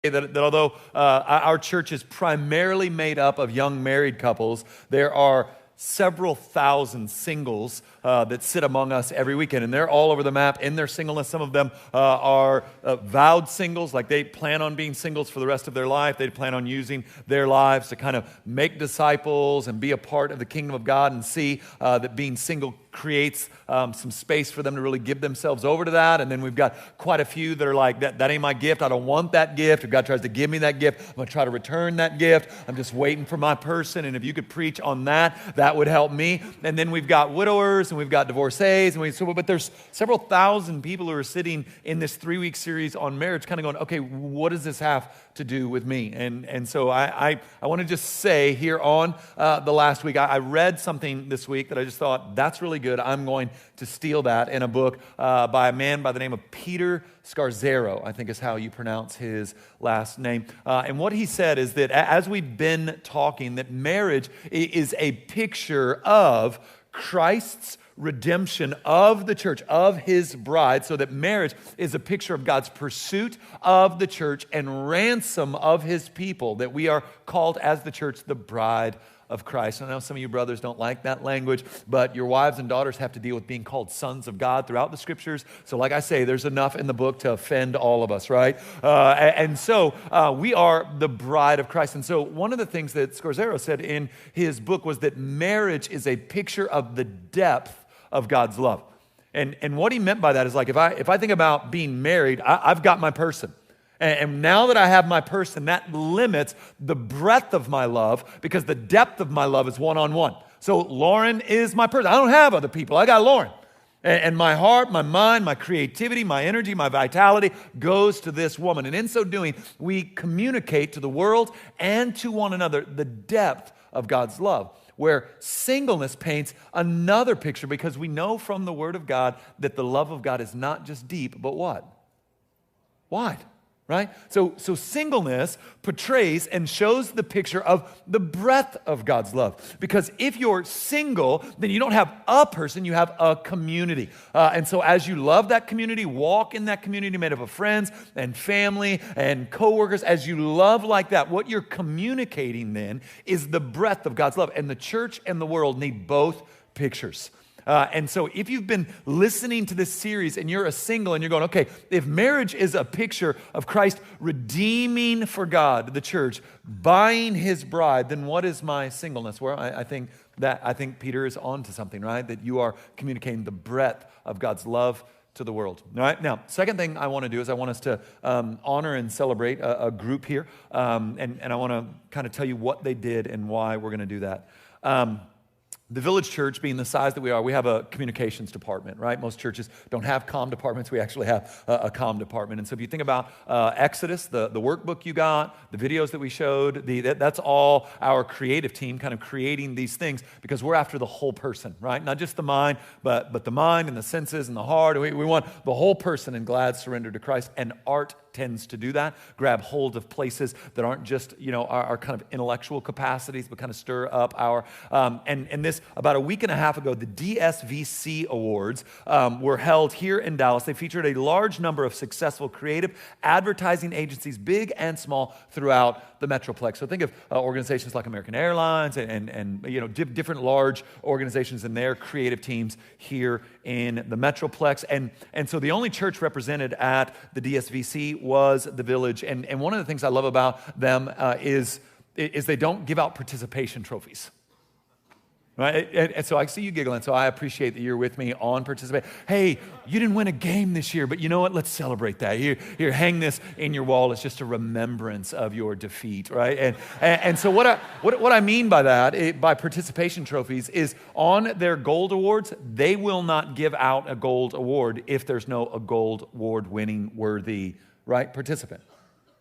that although our church is primarily made up of young married couples, there are several thousand singles that sit among us every weekend, and they're all over the map in their singleness. Some of them are vowed singles, like they plan on being singles for the rest of their life. They plan on using their lives to kind of make disciples and be a part of the kingdom of God, and see that being single creates some space for them to really give themselves over to that. And then we've got quite a few that are like, that ain't my gift. I don't want that gift. If God tries to give me that gift, I'm going to try to return that gift. I'm just waiting for my person. And if you could preach on that, that would help me. And then we've got widowers and we've got divorcees. But there's several thousand people who are sitting in this 3-week series on marriage kind of going, okay, what does this have to do with me? And so I want to just say here on the last week, I read something this week that I just thought, that's really good. I'm going to steal that in a book by a man by the name of Peter Scarzero, I think is how you pronounce his last name. And what he said is that as we've been talking, that marriage is a picture of Christ's redemption of the church, of his bride, so that marriage is a picture of God's pursuit of the church and ransom of his people, that we are called as the church the bride of Christ. I know some of you brothers don't like that language, but your wives and daughters have to deal with being called sons of God throughout the scriptures. So like I say, there's enough in the book to offend all of us, right? And so we are the bride of Christ. And so one of the things that Scarzero said in his book was that marriage is a picture of the depth of God's love. And what he meant by that is, like, if I think about being married, I've got my person. And now that I have my person, that limits the breadth of my love, because the depth of my love is one-on-one. So Lauren is my person. I don't have other people. I got Lauren. And my heart, my mind, my creativity, my energy, my vitality goes to this woman. And in so doing, we communicate to the world and to one another the depth of God's love, where singleness paints another picture, because we know from the Word of God that the love of God is not just deep, but what? Wide. Right? So singleness portrays and shows the picture of the breadth of God's love. Because if you're single, then you don't have a person, you have a community. And so as you love that community, walk in that community made up of friends and family and coworkers, as you love like that, what you're communicating then is the breadth of God's love. And the church and the world need both pictures. And so if you've been listening to this series and you're a single and you're going, okay, if marriage is a picture of Christ redeeming for God, the church, buying his bride, then what is my singleness? Well, I think Peter is on to something, right? That you are communicating the breadth of God's love to the world. All right. Now, second thing I want to do is I want us to honor and celebrate a group here. And I want to kind of tell you what they did and why we're going to do that. The Village Church, being the size that we are, we have a communications department, right? Most churches don't have comm departments. We actually have a comm department. And so if you think about Exodus, the workbook you got, the videos that we showed, that's all our creative team kind of creating these things, because we're after the whole person, right? Not just the mind, but the mind and the senses and the heart. We want the whole person in glad surrender to Christ. And art tends to do that, grab hold of places that aren't just, our kind of intellectual capacities, but kind of stir up our, and this, about a week and a half ago, the DSVC Awards were held here in Dallas. They featured a large number of successful creative advertising agencies, big and small, throughout the Metroplex. So think of organizations like American Airlines and different large organizations and their creative teams here in the Metroplex. And so the only church represented at the DSVC was the Village. And one of the things I love about them is they don't give out participation trophies. Right? And so I see you giggling, so I appreciate that you're with me on participate. Hey, you didn't win a game this year, but you know what? Let's celebrate that. Here, hang this in your wall. It's just a remembrance of your defeat, right? And so what I mean by that, by participation trophies, is on their gold awards, they will not give out a gold award if there's no a gold award winning worthy, right, participant.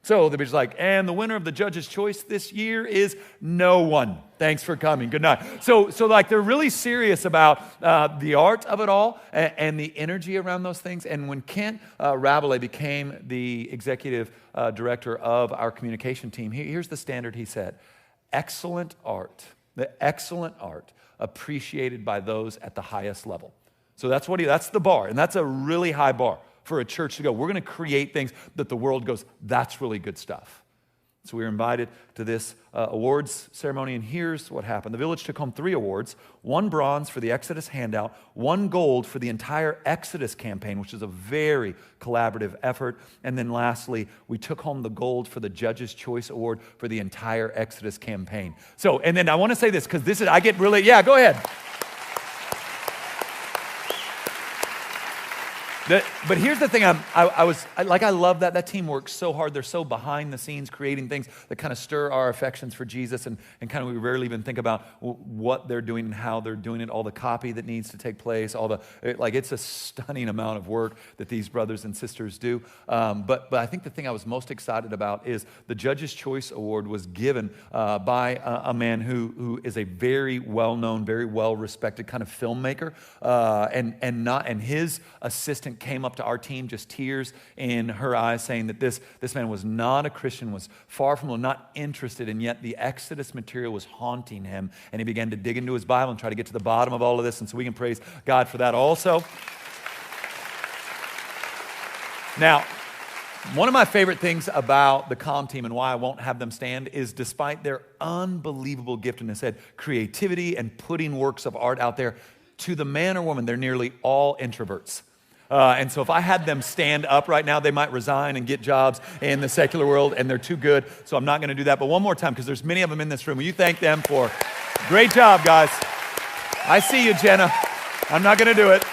So they'll be just like, and the winner of the judge's choice this year is no one. Thanks for coming. Good night. So like they're really serious about the art of it all and the energy around those things. And when Kent Rabelais became the executive director of our communication team, here's the standard he set: excellent art, the excellent art appreciated by those at the highest level. So that's the bar, and that's a really high bar for a church to go. We're going to create things that the world goes, that's really good stuff. So we were invited to this awards ceremony, and here's what happened. The village took home 3 awards, 1 bronze for the Exodus handout, 1 gold for the entire Exodus campaign, which is a very collaborative effort. And then lastly, we took home the gold for the Judge's Choice Award for the entire Exodus campaign. So, and then I want to say this, because this is, I get really, yeah, go ahead. But here's the thing, I love that team works so hard. They're so behind the scenes creating things that kind of stir our affections for Jesus, and kind of we rarely even think about what they're doing and how they're doing it, all the copy that needs to take place, it's a stunning amount of work that these brothers and sisters do. But I think the thing I was most excited about is the Judge's Choice Award was given by a man who is a very well-known, very well-respected kind of filmmaker, and his assistant came up to our team, just tears in her eyes, saying that this man was not a Christian, was far from not interested, and yet the Exodus material was haunting him, and he began to dig into his Bible and try to get to the bottom of all of this, and so we can praise God for that also. Now, one of my favorite things about the comm team and why I won't have them stand is despite their unbelievable giftedness at creativity and putting works of art out there, to the man or woman, they're nearly all introverts. And so if I had them stand up right now, they might resign and get jobs in the secular world, and they're too good, so I'm not going to do that. But one more time, because there's many of them in this room. Will you thank them for great job, guys? I see you, Jenna. I'm not going to do it.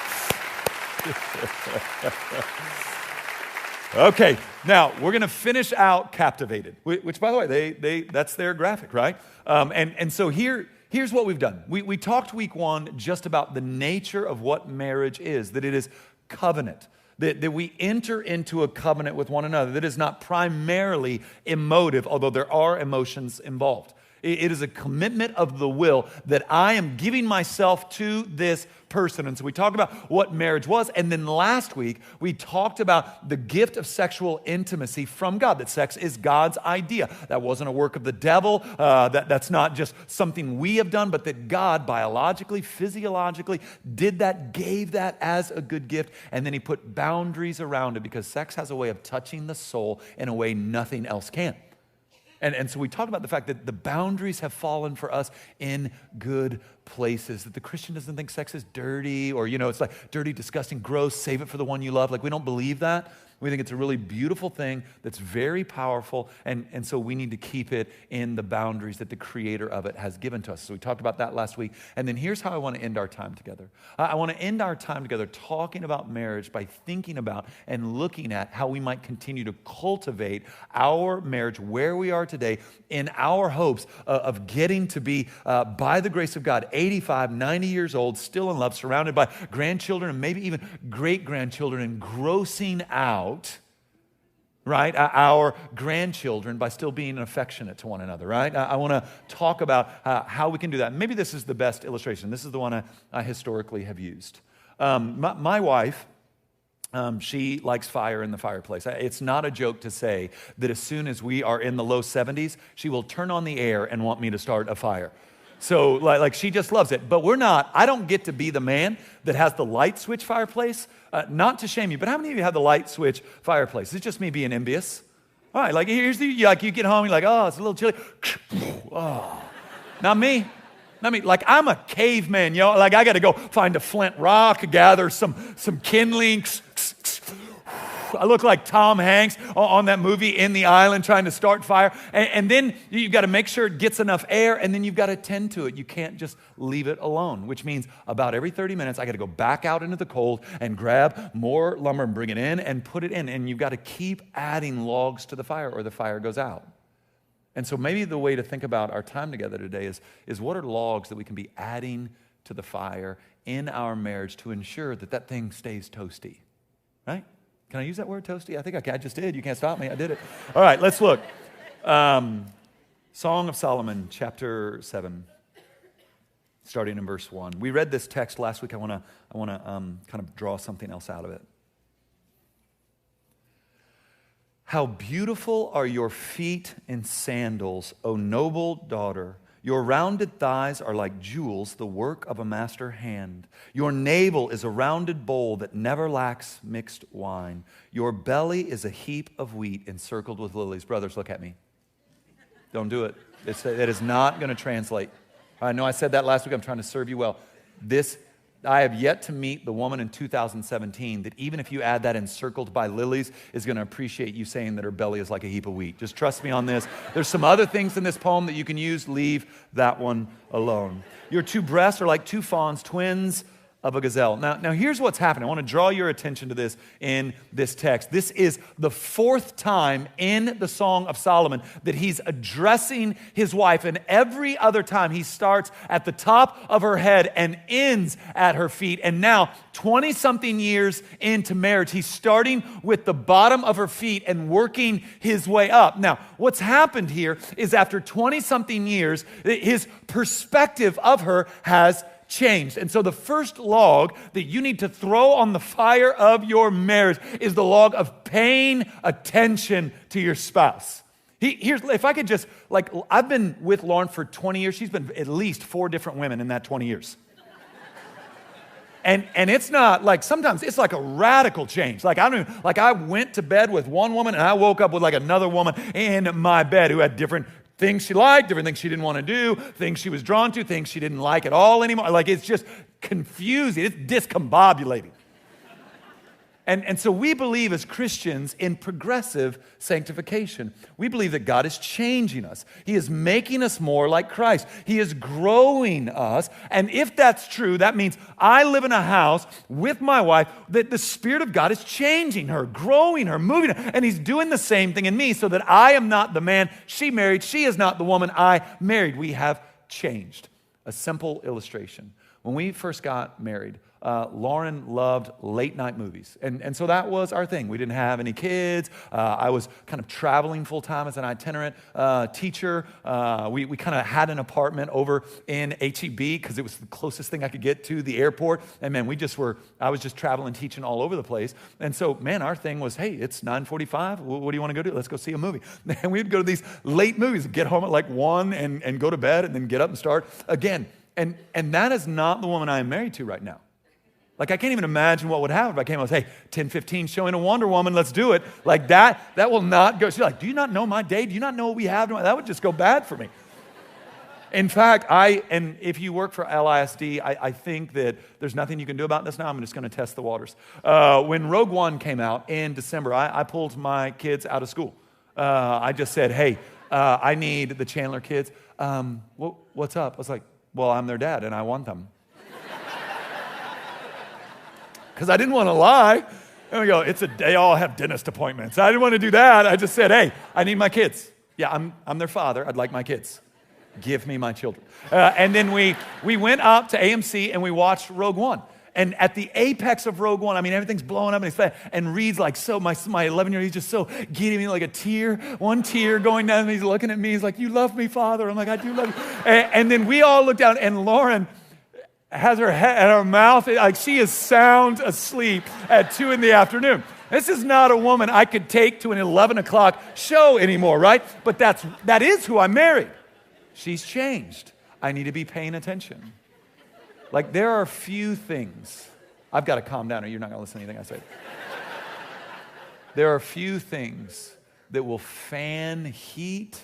Okay, now we're going to finish out Captivated, which, by the way, that's their graphic, right? And so here's what we've done. We talked week 1 just about the nature of what marriage is, that it is covenant, that we enter into a covenant with one another that is not primarily emotive, although there are emotions involved. It is a commitment of the will that I am giving myself to this person. And so we talked about what marriage was. And then last week, we talked about the gift of sexual intimacy from God, that sex is God's idea. That wasn't a work of the devil. That's not just something we have done, but that God biologically, physiologically did that, gave that as a good gift. And then he put boundaries around it because sex has a way of touching the soul in a way nothing else can. And so we talked about the fact that the boundaries have fallen for us in good places, that the Christian doesn't think sex is dirty or, it's like dirty, disgusting, gross, save it for the one you love. Like, we don't believe that. We think it's a really beautiful thing that's very powerful, and so we need to keep it in the boundaries that the creator of it has given to us. So we talked about that last week. And then here's how I want to end our time together. I want to end our time together talking about marriage by thinking about and looking at how we might continue to cultivate our marriage where we are today in our hopes of getting to be, by the grace of God, 85, 90 years old, still in love, surrounded by grandchildren and maybe even great-grandchildren, and grossing out, right, our grandchildren by still being affectionate to one another, right? I want to talk about how we can do that. Maybe this is the best illustration. This is the one I historically have used. My wife, she likes fire in the fireplace. It's not a joke to say that as soon as we are in the low 70s, she will turn on the air and want me to start a fire. So like she just loves it. But I don't get to be the man that has the light switch fireplace. Not to shame you, but how many of you have the light switch fireplace? It's just me being envious. All right, like here's you get home, you're like, oh, it's a little chilly. Oh. Not me. Like, I'm a caveman, like I got to go find a flint rock, gather some kindling. I look like Tom Hanks on that movie In the Island trying to start fire. And then you've got to make sure it gets enough air, and then you've got to tend to it. You can't just leave it alone, which means about every 30 minutes, I got to go back out into the cold and grab more lumber and bring it in and put it in. And you've got to keep adding logs to the fire or the fire goes out. And so maybe the way to think about our time together today is what are logs that we can be adding to the fire in our marriage to ensure that thing stays toasty, right? Can I use that word, toasty? I think I just did. You can't stop me. I did it. All right, let's look. Song of Solomon, chapter 7, starting in verse 1. We read this text last week. I want to kind of draw something else out of it. How beautiful are your feet in sandals, O noble daughter. Your rounded thighs are like jewels, the work of a master hand. Your navel is a rounded bowl that never lacks mixed wine. Your belly is a heap of wheat encircled with lilies. Brothers, look at me. Don't do it. It is not going to translate. I know I said that last week. I'm trying to serve you well. I have yet to meet the woman in 2017 that even if you add that encircled by lilies is going to appreciate you saying that her belly is like a heap of wheat. Just trust me on this. There's some other things in this poem that you can use. Leave that one alone. Your two breasts are like two fawns, twins of a gazelle. Now here's what's happening. I want to draw your attention to this in this text. This is the fourth time in the Song of Solomon that he's addressing his wife, and every other time he starts at the top of her head and ends at her feet. And now, 20-something years into marriage, he's starting with the bottom of her feet and working his way up. Now, what's happened here is after 20-something years, his perspective of her has changed. And so the first log that you need to throw on the fire of your marriage is the log of paying attention to your spouse. If I could just, I've been with Lauren for 20 years. She's been at least 4 different women in that 20 years. And it's not sometimes it's like a radical change. I went to bed with one woman and I woke up with another woman in my bed who had different things she liked, different things she didn't want to do, things she was drawn to, things she didn't like at all anymore. It's just confusing. It's discombobulating. And so we believe as Christians in progressive sanctification. We believe that God is changing us. He is making us more like Christ. He is growing us. And if that's true, that means I live in a house with my wife that the Spirit of God is changing her, growing her, moving her. And He's doing the same thing in me so that I am not the man she married. She is not the woman I married. We have changed. A simple illustration. When we first got married, Lauren loved late night movies. And so that was our thing. We didn't have any kids. I was kind of traveling full time as an itinerant teacher. We kind of had an apartment over in HEB because it was the closest thing I could get to the airport. And man, I was just traveling, teaching all over the place. And so, man, our thing was, hey, it's 9:45. What do you want to go do? Let's go see a movie. And we'd go to these late movies, get home at 1 and go to bed and then get up and start again. And that is not the woman I am married to right now. I can't even imagine what would happen if I came out and say, hey, 10:15 showing a Wonder Woman, let's do it. That will not go. She's like, do you not know my day? Do you not know what we have? That would just go bad for me. In fact, and if you work for LISD, I think that there's nothing you can do about this now. I'm just going to test the waters. When Rogue One came out in December, I pulled my kids out of school. I just said, hey, I need the Chandler kids. What's up? I was like, well, I'm their dad and I want them. Because I didn't want to lie. And we go, they all have dentist appointments. I didn't want to do that. I just said, hey, I need my kids. Yeah, I'm their father. I'd like my kids. Give me my children. And then we went up to AMC and we watched Rogue One. And at the apex of Rogue One, everything's blowing up in his face. And Reed's my 11-year-old, he's just so giddy, me a tear, one tear going down. And he's looking at me. He's like, you love me, Father. I'm like, I do love you. And then we all look down and Lauren has her head and her mouth, she is sound asleep at 2 p.m. This is not a woman I could take to an 11 o'clock show anymore, right? But that is who I married. She's changed. I need to be paying attention. There are few things. I've got to calm down or you're not going to listen to anything I say. There are few things that will fan heat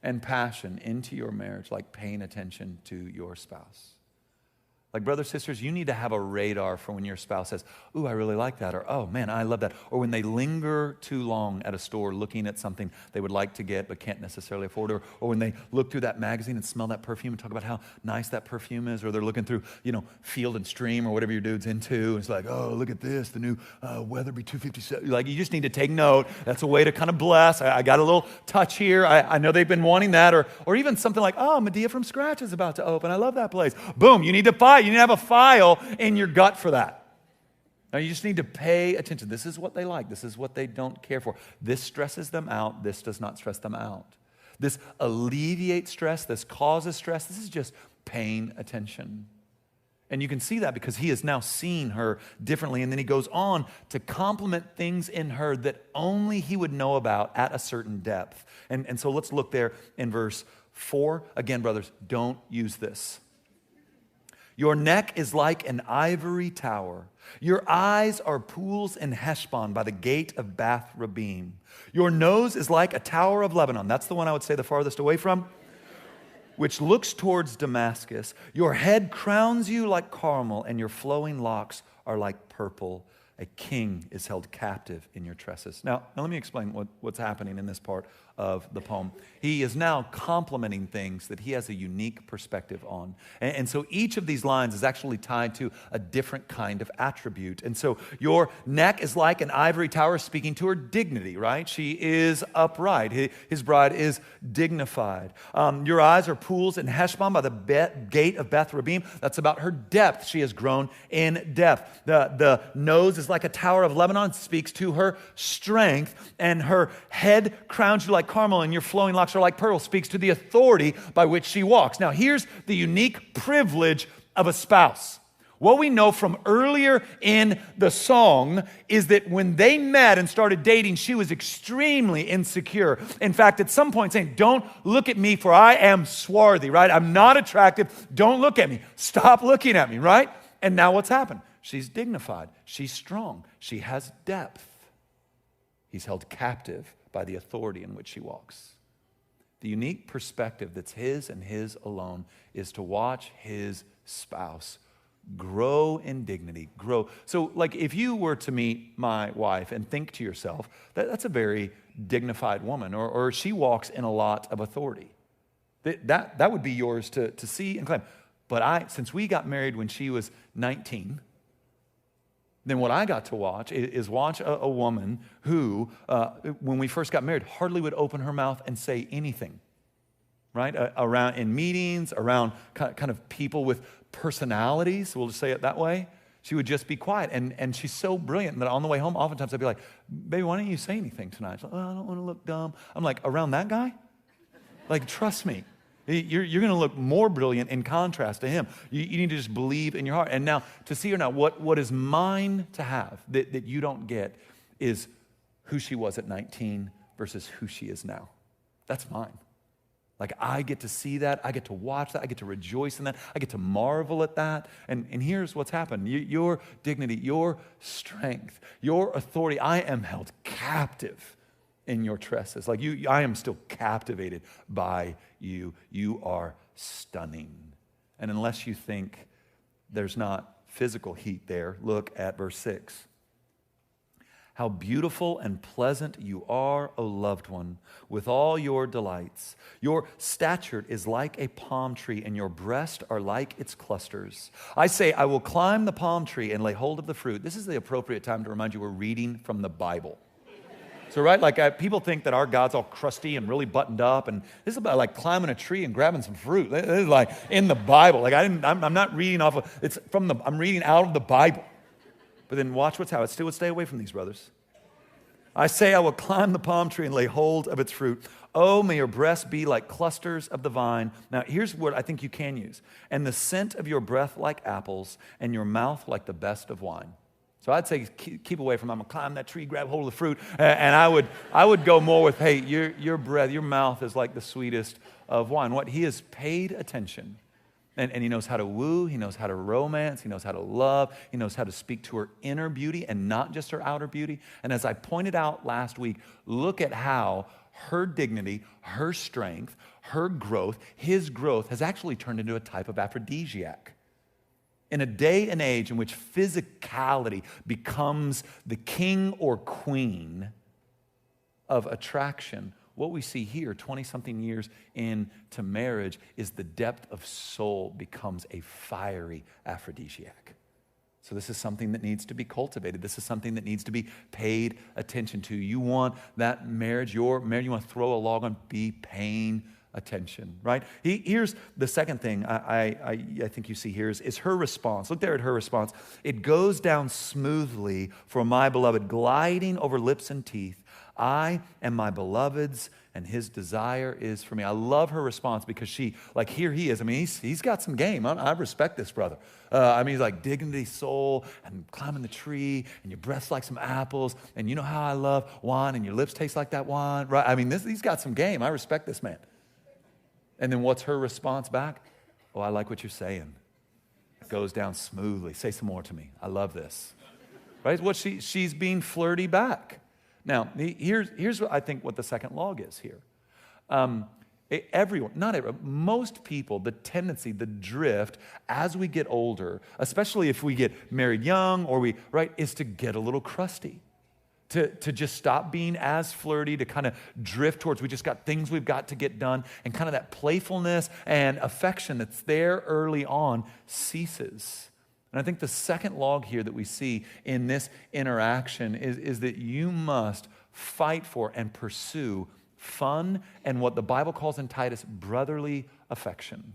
and passion into your marriage like paying attention to your spouse. Brothers, sisters, you need to have a radar for when your spouse says, ooh, I really like that, or oh, man, I love that. Or when they linger too long at a store looking at something they would like to get but can't necessarily afford, or when they look through that magazine and smell that perfume and talk about how nice that perfume is, or they're looking through, Field and Stream or whatever your dude's into, and it's like, oh, look at this, the new Weatherby 257. You just need to take note. That's a way to kind of bless. I got a little touch here. I know they've been wanting that, or even something like, oh, Medea from Scratch is about to open. I love that place. Boom, you need to fight. You need to have a file in your gut for that. Now you just need to pay attention. This is what they like. This is what they don't care for. This stresses them out. This does not stress them out. This alleviates stress. This causes stress. This is just paying attention. And you can see that because he has now seen her differently. And then he goes on to compliment things in her that only he would know about at a certain depth. And so let's look there in verse 4, again, brothers, don't use this. Your neck is like an ivory tower. Your eyes are pools in Heshbon by the gate of Bath Rabim. Your nose is like a tower of Lebanon. That's the one I would say the farthest away from, which looks towards Damascus. Your head crowns you like Carmel, and your flowing locks are like purple. A king is held captive in your tresses. Now let me explain what's happening in this part of the poem. He is now complimenting things that he has a unique perspective on. And so each of these lines is actually tied to a different kind of attribute. And so your neck is like an ivory tower, speaking to her dignity, right? She is upright. His bride is dignified. Your eyes are pools in Heshbon by the gate of Beth Rabim. That's about her depth. She has grown in depth. The nose is like a tower of Lebanon, speaks to her strength. And her head crowns you like Carmel, and your flowing locks are like pearl, speaks to the authority by which she walks. Now, here's the unique privilege of a spouse. What we know from earlier in the song is that when they met and started dating, she was extremely insecure. In fact, at some point saying, don't look at me for I am swarthy, right? I'm not attractive. Don't look at me. Stop looking at me, right? And now what's happened? She's dignified. She's strong. She has depth. He's held captive by the authority in which she walks. The unique perspective that's his and his alone is to watch his spouse grow in dignity, grow. So like if you were to meet my wife and think to yourself, that's a very dignified woman, or she walks in a lot of authority. That would be yours to see and claim. But since we got married when she was 19, then what I got to watch is a woman who, when we first got married, hardly would open her mouth and say anything, right? Around in meetings, around kind of people with personalities, we'll just say it that way. She would just be quiet, and she's so brilliant that on the way home, oftentimes I'd be like, baby, why don't you say anything tonight? She's like, oh, I don't want to look dumb. I'm like, around that guy? Like, trust me. You're going to look more brilliant in contrast to him. You need to just believe in your heart. And now, to see her now, what is mine to have that you don't get is who she was at 19 versus who she is now. That's mine. Like, I get to see that. I get to watch that. I get to rejoice in that. I get to marvel at that. And here's what's happened. Your dignity, your strength, your authority, I am held captive in your tresses. Like I am still captivated by you. You are stunning. And unless you think there's not physical heat there, look at verse 6. How beautiful and pleasant you are, O loved one, with all your delights. Your stature is like a palm tree, and your breasts are like its clusters. I say, I will climb the palm tree and lay hold of the fruit. This is the appropriate time to remind you we're reading from the Bible. So, right, like people think that our God's all crusty and really buttoned up, and this is about like climbing a tree and grabbing some fruit. This is like in the Bible. Like I'm not reading off of, I'm reading out of the Bible. But then watch what's happening. Still would stay away from these, brothers. I say I will climb the palm tree and lay hold of its fruit. Oh, may your breasts be like clusters of the vine. Now, here's what I think you can use. And the scent of your breath like apples, and your mouth like the best of wine. So I'd say keep away from, I'm going to climb that tree, grab hold of the fruit. And I would go more with, hey, your breath, your mouth is like the sweetest of wine. What? He has paid attention. And he knows how to woo, he knows how to romance, he knows how to love, he knows how to speak to her inner beauty and not just her outer beauty. And as I pointed out last week, look at how her dignity, her strength, her growth, his growth has actually turned into a type of aphrodisiac. In a day and age in which physicality becomes the king or queen of attraction, what we see here, 20-something years into marriage, is the depth of soul becomes a fiery aphrodisiac. So this is something that needs to be cultivated. This is something that needs to be paid attention to. You want that marriage, your marriage, you want to throw a log on, be paying attention, right? Here's the second thing I think you see here is her response. Look there at her response. It goes down smoothly for my beloved, gliding over lips and teeth. I am my beloved's, and his desire is for me. I love her response because she, like, here he is. I mean, he's got some game. I respect this brother. I mean, he's like dignity, soul, and climbing the tree, and your breath's like some apples, and you know how I love wine, and your lips taste like that wine, right? I mean, he's got some game. I respect this man. And then what's her response back? Oh, I like what you're saying. It goes down smoothly. Say some more to me. I love this. Right? What she's being flirty back. Now, here's what I think what the second log is here. Everyone, not everyone, most people, the tendency, the drift as we get older, especially if we get married young is to get a little crusty. To just stop being as flirty, to kind of drift towards, we just got things we've got to get done, and kind of that playfulness and affection that's there early on ceases. And I think the second log here that we see in this interaction is that you must fight for and pursue fun and what the Bible calls in Titus brotherly affection.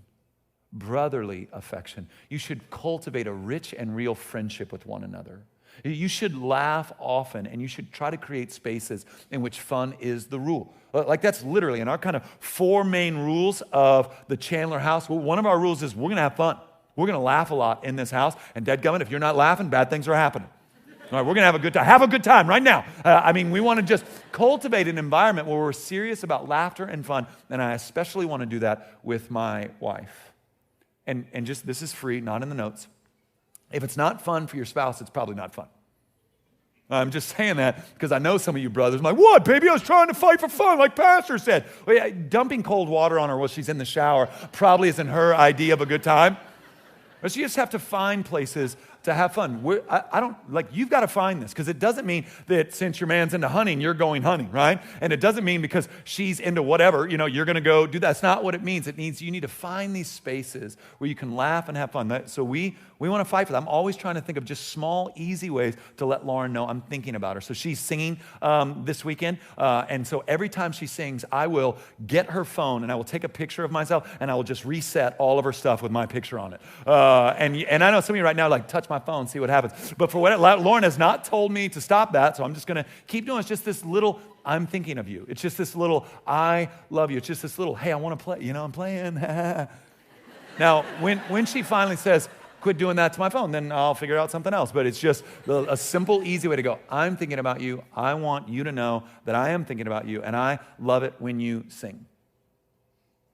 Brotherly affection. You should cultivate a rich and real friendship with one another. You should laugh often, and you should try to create spaces in which fun is the rule. Like that's literally in our kind of 4 main rules of the Chandler house. Well, one of our rules is we're going to have fun. We're going to laugh a lot in this house. And dadgummit, if you're not laughing, bad things are happening. All right, we're going to have a good time. Have a good time right now. We want to just cultivate an environment where we're serious about laughter and fun. And I especially want to do that with my wife. And just, this is free, not in the notes. If it's not fun for your spouse, it's probably not fun. I'm just saying that because I know some of you brothers are like, what, baby? I was trying to fight for fun, like Pastor said. Well, yeah, dumping cold water on her while she's in the shower probably isn't her idea of a good time. But you just have to find places to have fun. You've got to find this, because it doesn't mean that since your man's into hunting, you're going hunting, right? And it doesn't mean because she's into whatever, you're going to go do that. That's not what it means. It means you need to find these spaces where you can laugh and have fun. So we want to fight for that. I'm always trying to think of just small, easy ways to let Lauren know I'm thinking about her. So she's singing this weekend, and so every time she sings, I will get her phone and I will take a picture of myself and I will just reset all of her stuff with my picture on it. And I know some of you right now touch my phone, see what happens. But for what Lauren has not told me to stop that, so I'm just going to keep doing it. It's just this little, I'm thinking of you. It's just this little, I love you. It's just this little, hey, I want to play. I'm playing. Now, when she finally says, quit doing that to my phone, then I'll figure out something else. But it's just a simple, easy way to go. I'm thinking about you. I want you to know that I am thinking about you, and I love it when you sing.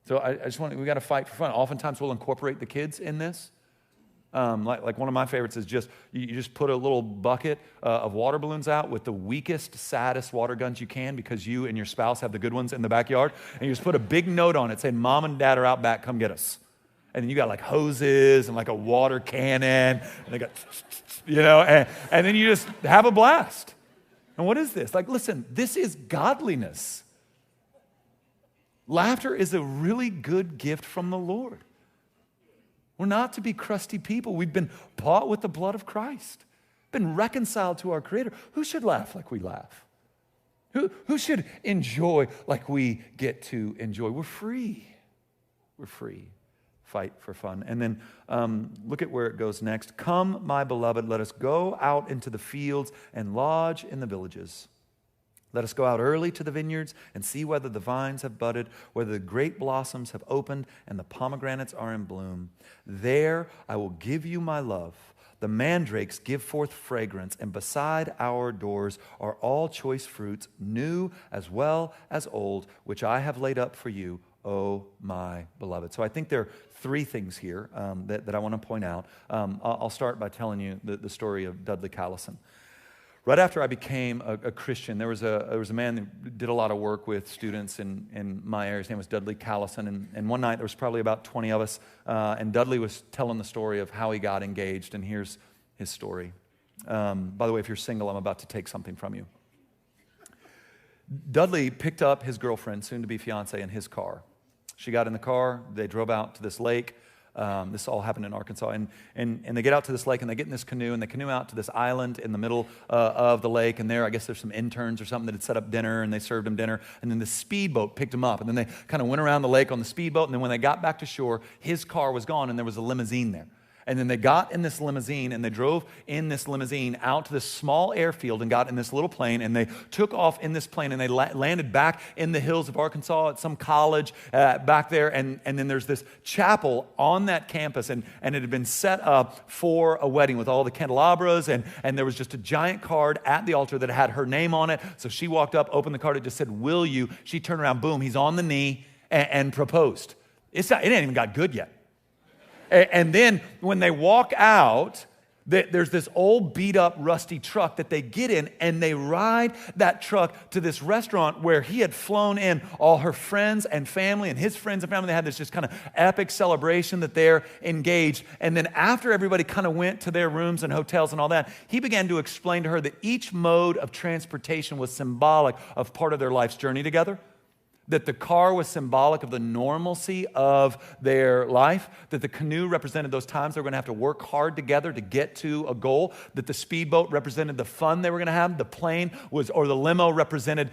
So we got to fight for fun. Oftentimes we'll incorporate the kids in this. Like one of my favorites is just, you just put a little bucket of water balloons out with the weakest, saddest water guns you can, because you and your spouse have the good ones in the backyard. And you just put a big note on it saying, Mom and Dad are out back, come get us. And then you got like hoses and like a water cannon, and they got, and then you just have a blast. And what is this? Listen, this is godliness. Laughter is a really good gift from the Lord. We're not to be crusty people. We've been bought with the blood of Christ, been reconciled to our Creator. Who should laugh like we laugh? Who should enjoy like we get to enjoy? We're free. We're free. Fight for fun. And then look at where it goes next. Come, my beloved, let us go out into the fields and lodge in the villages. Let us go out early to the vineyards and see whether the vines have budded, whether the grape blossoms have opened, and the pomegranates are in bloom. There I will give you my love. The mandrakes give forth fragrance, and beside our doors are all choice fruits, new as well as old, which I have laid up for you, O my beloved. So I think there are 3 things here that I want to point out. I'll start by telling you the story of Dudley Callison. Right after I became a Christian, there was a man that did a lot of work with students in my area. His name was Dudley Callison. And one night, there was probably about 20 of us, and Dudley was telling the story of how he got engaged, and here's his story. By the way, if you're single, I'm about to take something from you. Dudley picked up his girlfriend, soon-to-be fiancée, in his car. She got in the car. They drove out to this lake. This all happened in Arkansas. And they get out to this lake, and they get in this canoe, and they canoe out to this island in the middle of the lake. And there, I guess there's some interns or something that had set up dinner, and they served them dinner. And then the speedboat picked them up. And then they kind of went around the lake on the speedboat. And then when they got back to shore, his car was gone, and there was a limousine there. And then they got in this limousine, and they drove in this limousine out to this small airfield and got in this little plane, and they took off in this plane, and they landed back in the hills of Arkansas at some college back there. And then there's this chapel on that campus, and it had been set up for a wedding with all the candelabras, and there was just a giant card at the altar that had her name on it. So she walked up, opened the card, it just said, "Will you?" She turned around, boom, he's on the knee and proposed. It ain't even got good yet. And then when they walk out, there's this old beat up rusty truck that they get in, and they ride that truck to this restaurant where he had flown in all her friends and family and his friends and family. They had this just kind of epic celebration that they're engaged. And then after everybody kind of went to their rooms and hotels and all that, he began to explain to her that each mode of transportation was symbolic of part of their life's journey together. That the car was symbolic of the normalcy of their life, that the canoe represented those times they were going to have to work hard together to get to a goal, that the speedboat represented the fun they were going to have, the plane was, or the limo represented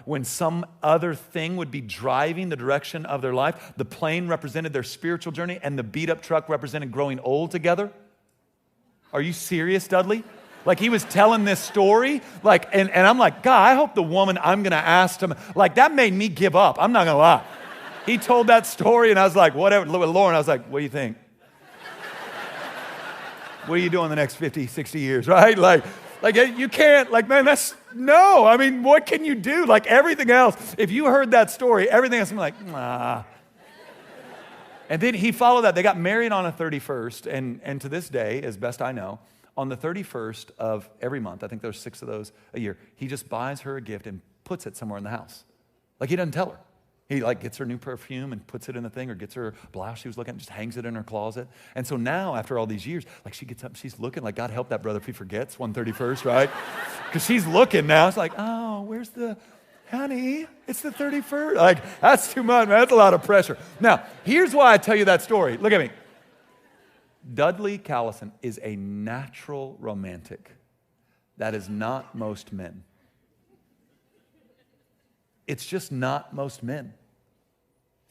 when some other thing would be driving the direction of their life, the plane represented their spiritual journey, and the beat-up truck represented growing old together. Are you serious, Dudley? Like, he was telling this story, like, and I'm like, God, I hope the woman I'm going to ask him, like, that made me give up. I'm not going to lie. He told that story, and I was like, whatever. Lauren, I was like, what do you think? What are you doing the next 50, 60 years, right? Like you can't, like, man, no. I mean, what can you do? Like, everything else, if you heard that story, everything else, I'm like, nah. And then he followed that. They got married on a 31st, and to this day, as best I know, on the 31st of every month, I think there's 6 of those a year, he just buys her a gift and puts it somewhere in the house. Like, he doesn't tell her. He like gets her new perfume and puts it in the thing, or gets her blouse she was looking at and just hangs it in her closet. And so now, after all these years, like, she gets up, she's looking like, God help that brother if he forgets 131st, right? Because she's looking now. It's like, oh, where's the, honey, it's the 31st. Like, that's too much, man. That's a lot of pressure. Now, here's why I tell you that story. Look at me. Dudley Callison is a natural romantic. That is not most men. It's just not most men.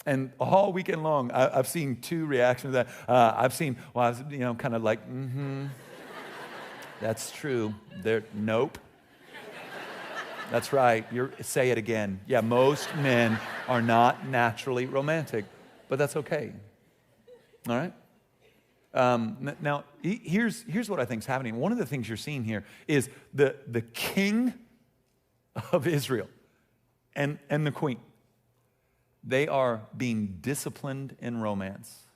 And all weekend long, I've seen 2 reactions to that. I've seen, well, I was, kind of like, that's true. Nope. That's right. Say it again. Yeah, most men are not naturally romantic, but that's okay. All right? Now, here's what I think is happening. One of the things you're seeing here is the king of Israel and the queen. They are being disciplined in romance.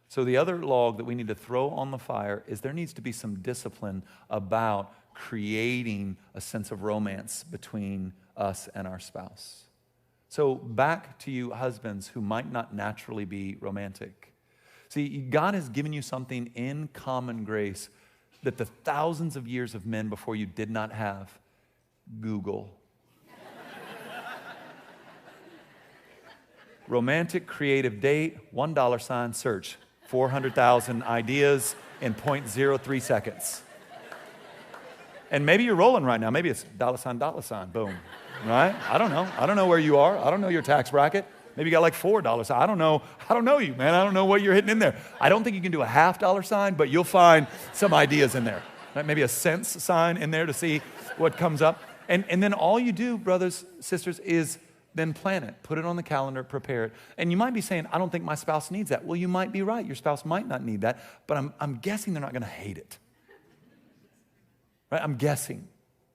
So the other log that we need to throw on the fire is there needs to be some discipline about creating a sense of romance between us and our spouse. So back to you husbands who might not naturally be romantic. See, God has given you something in common grace that the thousands of years of men before you did not have. Google. Romantic creative date, $1 search. 400,000 ideas in 0.03 seconds. And maybe you're rolling right now. Maybe it's $, boom, right? I don't know. I don't know where you are. I don't know your tax bracket. Maybe you got like $4. I don't know. I don't know you, man. I don't know what you're hitting in there. I don't think you can do a $half sign, but you'll find some ideas in there. Right? Maybe a cents sign in there to see what comes up. And then all you do, brothers, sisters, is then plan it. Put it on the calendar, prepare it. And you might be saying, I don't think my spouse needs that. Well, you might be right. Your spouse might not need that, but I'm guessing they're not going to hate it. Right? I'm guessing.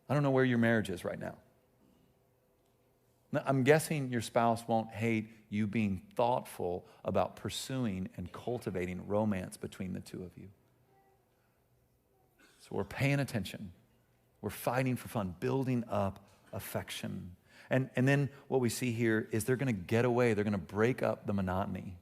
I don't know where your marriage is right now. I'm guessing your spouse won't hate you being thoughtful about pursuing and cultivating romance between the 2 of you. So we're paying attention. We're fighting for fun, building up affection. And then what we see here is they're going to get away. They're going to break up the monotony.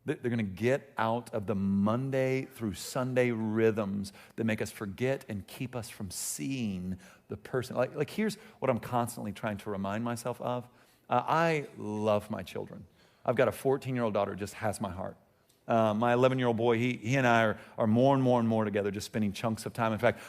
They're going to get out of the Monday through Sunday rhythms that make us forget and keep us from seeing the person. Like here's what I'm constantly trying to remind myself of. I love my children. I've got a 14-year-old daughter who just has my heart. My 11-year-old boy, he and I are more and more and more together, just spending chunks of time. In fact,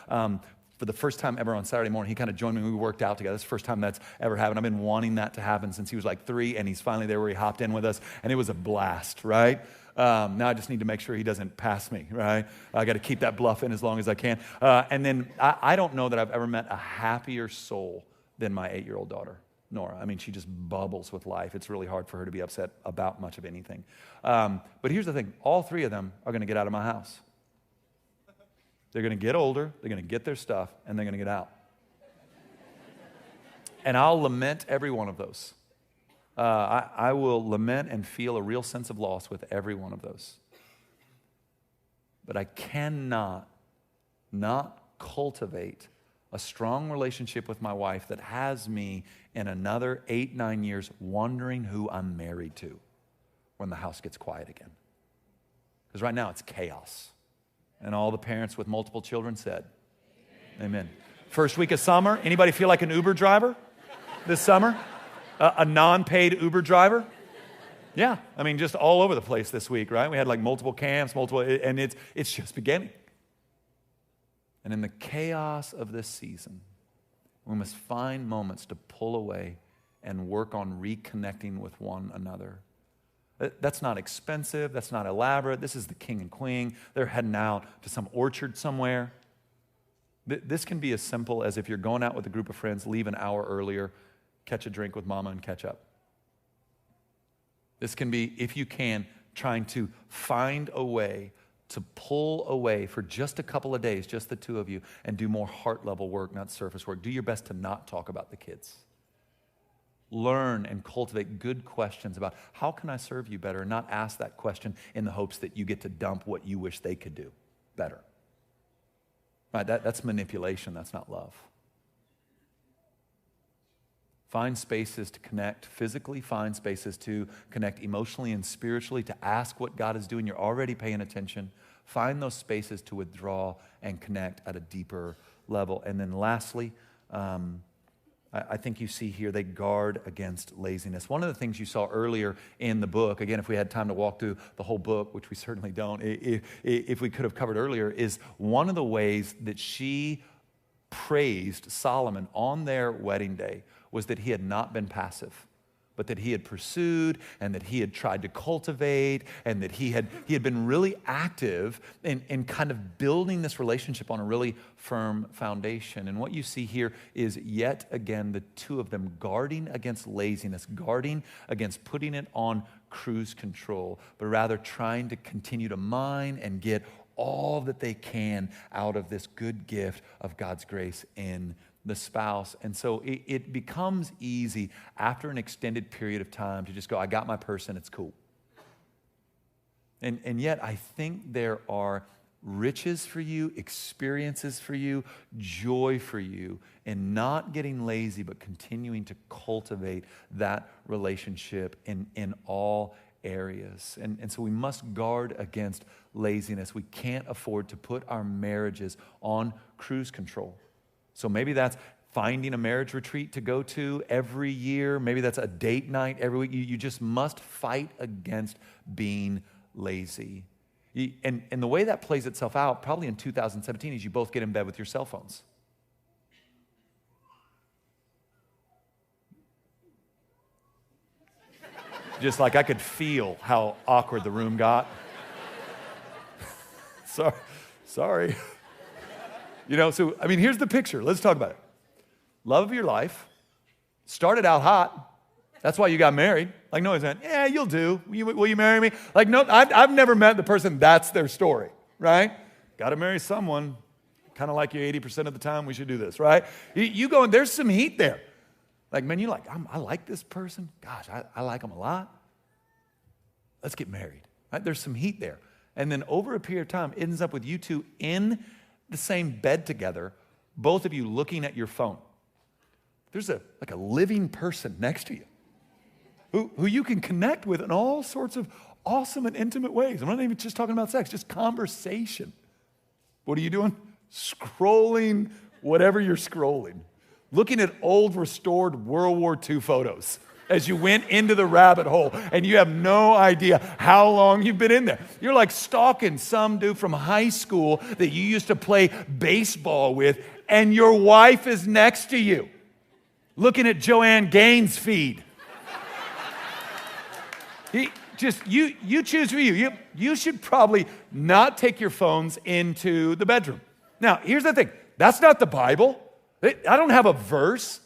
for the first time ever on Saturday morning, he kind of joined me. We worked out together. It's the first time that's ever happened. I've been wanting that to happen since he was like 3, and he's finally there where he hopped in with us, and it was a blast, right? Now I just need to make sure he doesn't pass me, right? I got to keep that bluff in as long as I can. And then I don't know that I've ever met a happier soul than my 8-year-old daughter, Nora. I mean, she just bubbles with life. It's really hard for her to be upset about much of anything. But here's the thing. All 3 of them are going to get out of my house. They're going to get older, they're going to get their stuff, and they're going to get out. And I'll lament every one of those. I will lament and feel a real sense of loss with every one of those. But I cannot not cultivate a strong relationship with my wife that has me in another 8, 9 years wondering who I'm married to when the house gets quiet again. Because right now it's chaos. And all the parents with multiple children said, Amen. First week of summer, anybody feel like an Uber driver this summer? A non-paid Uber driver? Yeah, I mean, just all over the place this week, right? We had like multiple camps, and it's just beginning. And in the chaos of this season, we must find moments to pull away and work on reconnecting with one another. That's not expensive. That's not elaborate. This is the king and queen. They're heading out to some orchard somewhere. This can be as simple as if you're going out with a group of friends, leave an hour earlier, catch a drink with mama and catch up. This can be, if you can, trying to find a way to pull away for just a couple of days, just the two of you, and do more heart-level work, not surface work. Do your best to not talk about the kids. Learn and cultivate good questions about how can I serve you better, and not ask that question in the hopes that you get to dump what you wish they could do better. Right? That's manipulation. That's not love. Find spaces to connect physically, find spaces to connect emotionally and spiritually, to ask what God is doing. You're already paying attention. Find those spaces to withdraw and connect at a deeper level. And then lastly, I think you see here, they guard against laziness. One of the things you saw earlier in the book, again, if we had time to walk through the whole book, which we certainly don't, if we could have covered earlier, is one of the ways that she praised Solomon on their wedding day was that he had not been passive, but that he had pursued and that he had tried to cultivate and that he had been really active in kind of building this relationship on a really firm foundation. And what you see here is yet again the two of them guarding against laziness, guarding against putting it on cruise control, but rather trying to continue to mine and get all that they can out of this good gift of God's grace in the spouse. And so it becomes easy after an extended period of time to just go, I got my person, it's cool. And yet I think there are riches for you, experiences for you, joy for you in not getting lazy, but continuing to cultivate that relationship in all areas. And so we must guard against laziness. We can't afford to put our marriages on cruise control. So maybe that's finding a marriage retreat to go to every year. Maybe that's a date night every week. You just must fight against being lazy. And the way that plays itself out, probably in 2017, is you both get in bed with your cell phones. Just like I could feel how awkward the room got. Sorry. You know, so, I mean, here's the picture. Let's talk about it. Love of your life. Started out hot. That's why you got married. Like Noah said, yeah, you'll do. Will you marry me? Like, no, I've never met the person that's their story, right? Got to marry someone. Kind of like you 80% of the time, we should do this, right? You go, and there's some heat there. Like, man, you're like, I like this person. Gosh, I like them a lot. Let's get married. Right? There's some heat there. And then over a period of time, it ends up with you two in the same bed together, both of you looking at your phone. There's a living person next to you who you can connect with in all sorts of awesome and intimate ways. I'm not even just talking about sex, just conversation. What are you doing? Scrolling whatever you're scrolling. Looking at old restored World War II photos as you went into the rabbit hole, and you have no idea how long you've been in there. You're like stalking some dude from high school that you used to play baseball with, and your wife is next to you, looking at Joanne Gaines' feed. You choose for you. You should probably not take your phones into the bedroom. Now, here's the thing. That's not the Bible. I don't have a verse.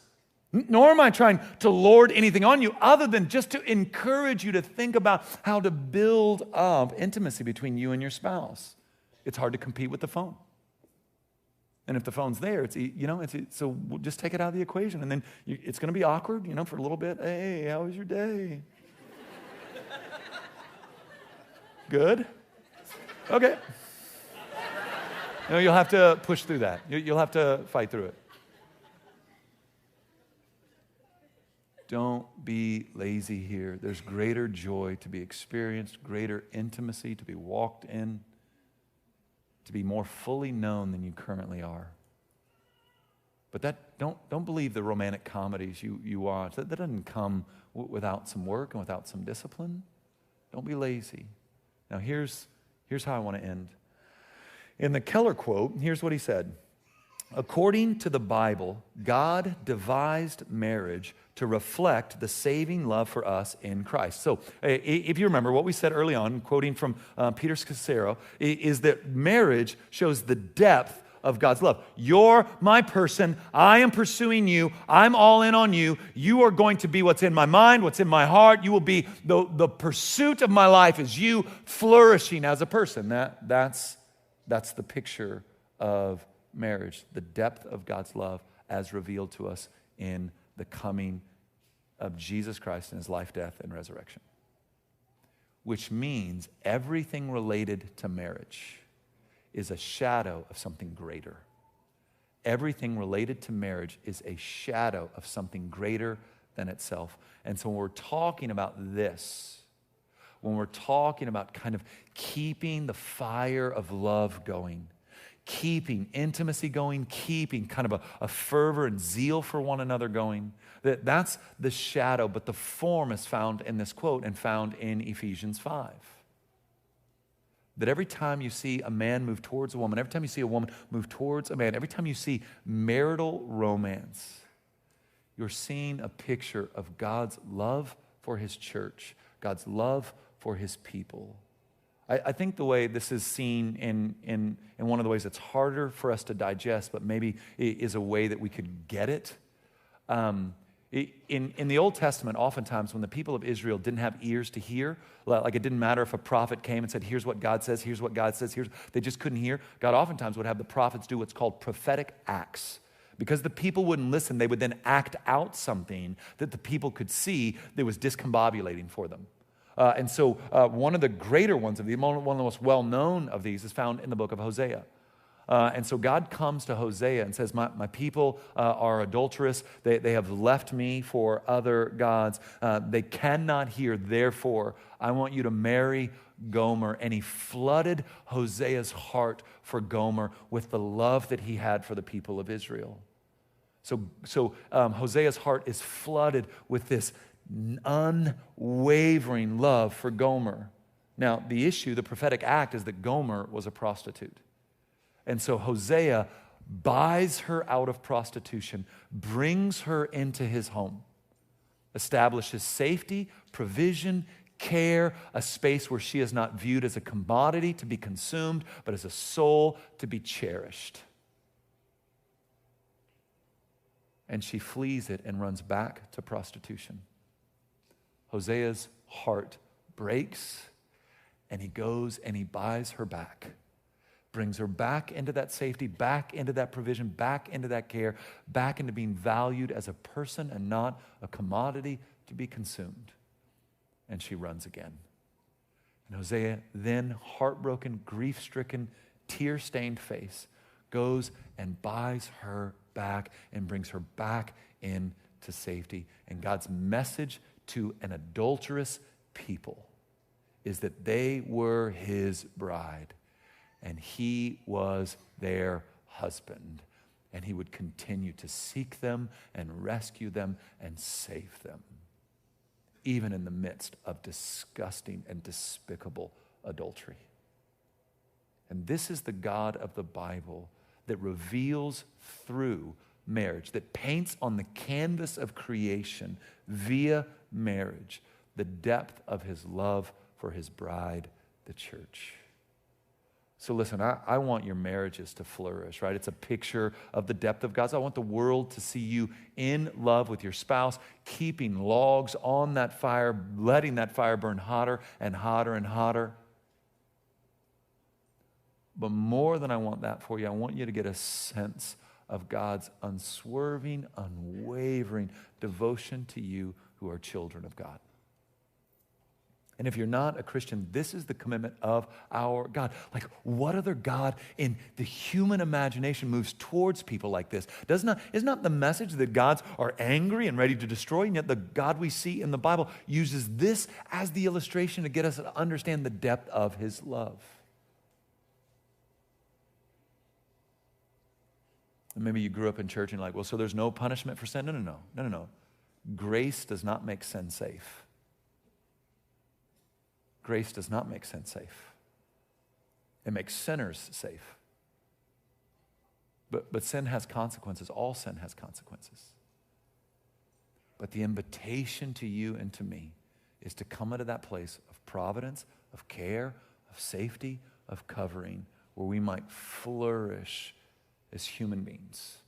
Nor am I trying to lord anything on you other than just to encourage you to think about how to build up intimacy between you and your spouse. It's hard to compete with the phone. And if the phone's there, so we'll just take it out of the equation. And then it's going to be awkward, for a little bit. Hey, how was your day? Good? Okay. You'll have to push through that. You'll have to fight through it. Don't be lazy here. There's greater joy to be experienced, greater intimacy to be walked in, to be more fully known than you currently are. But don't believe the romantic comedies you watch. That doesn't come without some work and without some discipline. Don't be lazy. Now here's how I want to end. In the Keller quote, here's what he said. According to the Bible, God devised marriage to reflect the saving love for us in Christ. So if you remember what we said early on, quoting from Peter Scazzero, is that marriage shows the depth of God's love. You're my person. I am pursuing you. I'm all in on you. You are going to be what's in my mind, what's in my heart. You will be the pursuit of my life is you flourishing as a person. That's the picture of marriage, the depth of God's love as revealed to us in the coming of Jesus Christ in his life, death, and resurrection. Which means everything related to marriage is a shadow of something greater. Everything related to marriage is a shadow of something greater than itself. And so when we're talking about this, when we're talking about kind of keeping the fire of love going, keeping intimacy going, keeping kind of a fervor and zeal for one another going, that's the shadow, but the form is found in this quote and found in Ephesians 5. That every time you see a man move towards a woman, every time you see a woman move towards a man, every time you see marital romance, you're seeing a picture of God's love for his church, God's love for his people. I think the way this is seen in one of the ways that's harder for us to digest, but maybe is a way that we could get it. In the Old Testament, oftentimes when the people of Israel didn't have ears to hear, like it didn't matter if a prophet came and said, here's what God says, here's what God says, they just couldn't hear. God oftentimes would have the prophets do what's called prophetic acts. Because the people wouldn't listen, they would then act out something that the people could see that was discombobulating for them. And so one of the greater ones one of the most well-known of these is found in the book of Hosea. And so God comes to Hosea and says, my people are adulterous. They have left me for other gods. They cannot hear. Therefore, I want you to marry Gomer. And he flooded Hosea's heart for Gomer with the love that he had for the people of Israel. So Hosea's heart is flooded with this unwavering love for Gomer. Now, the issue, the prophetic act, is that Gomer was a prostitute. And so Hosea buys her out of prostitution, brings her into his home, establishes safety, provision, care, a space where she is not viewed as a commodity to be consumed, but as a soul to be cherished. And she flees it and runs back to prostitution. Hosea's heart breaks, and he goes and he buys her back. Brings her back into that safety, back into that provision, back into that care, back into being valued as a person and not a commodity to be consumed. And she runs again. And Hosea, then heartbroken, grief-stricken, tear-stained face, goes and buys her back and brings her back into safety. And God's message to an adulterous people is that they were his bride. And he was their husband. And he would continue to seek them and rescue them and save them, even in the midst of disgusting and despicable adultery. And this is the God of the Bible that reveals through marriage, that paints on the canvas of creation via marriage the depth of his love for his bride, the church. So listen, I want your marriages to flourish, right? It's a picture of the depth of God's. I want the world to see you in love with your spouse, keeping logs on that fire, letting that fire burn hotter and hotter and hotter. But more than I want that for you, I want you to get a sense of God's unswerving, unwavering devotion to you who are children of God. And if you're not a Christian, this is the commitment of our God. Like, what other God in the human imagination moves towards people like this? Isn't not the message that gods are angry and ready to destroy, and yet the God we see in the Bible uses this as the illustration to get us to understand the depth of his love. And maybe you grew up in church and you're like, well, so there's no punishment for sin? No. Grace does not make sin safe. Grace does not make sin safe. It makes sinners safe. But sin has consequences. All sin has consequences. But the invitation to you and to me is to come into that place of providence, of care, of safety, of covering, where we might flourish as human beings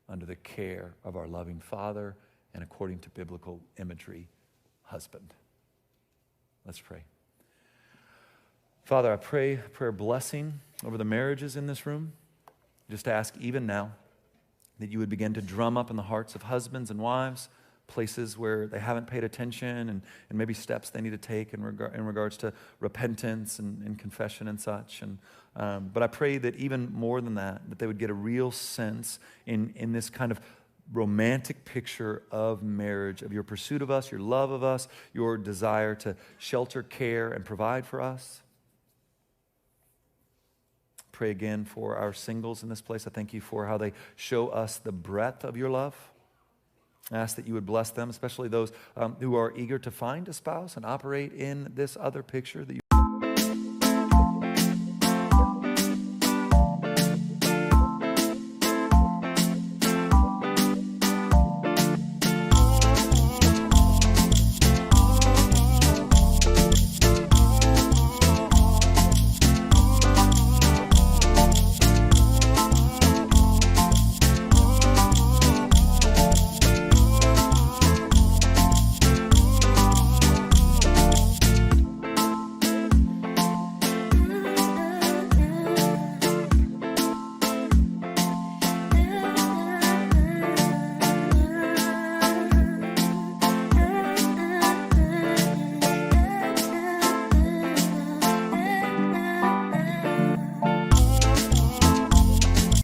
under the care of our loving Father and, according to biblical imagery, husband. Let's pray. Father, I pray a prayer blessing over the marriages in this room. Just ask even now that you would begin to drum up in the hearts of husbands and wives places where they haven't paid attention and maybe steps they need to take in regards to repentance and confession and such. But I pray that even more than that they would get a real sense in this kind of romantic picture of marriage, of your pursuit of us, your love of us, your desire to shelter, care, and provide for us. Pray again for our singles in this place. I thank you for how they show us the breadth of your love. I ask that you would bless them, especially those who are eager to find a spouse and operate in this other picture that you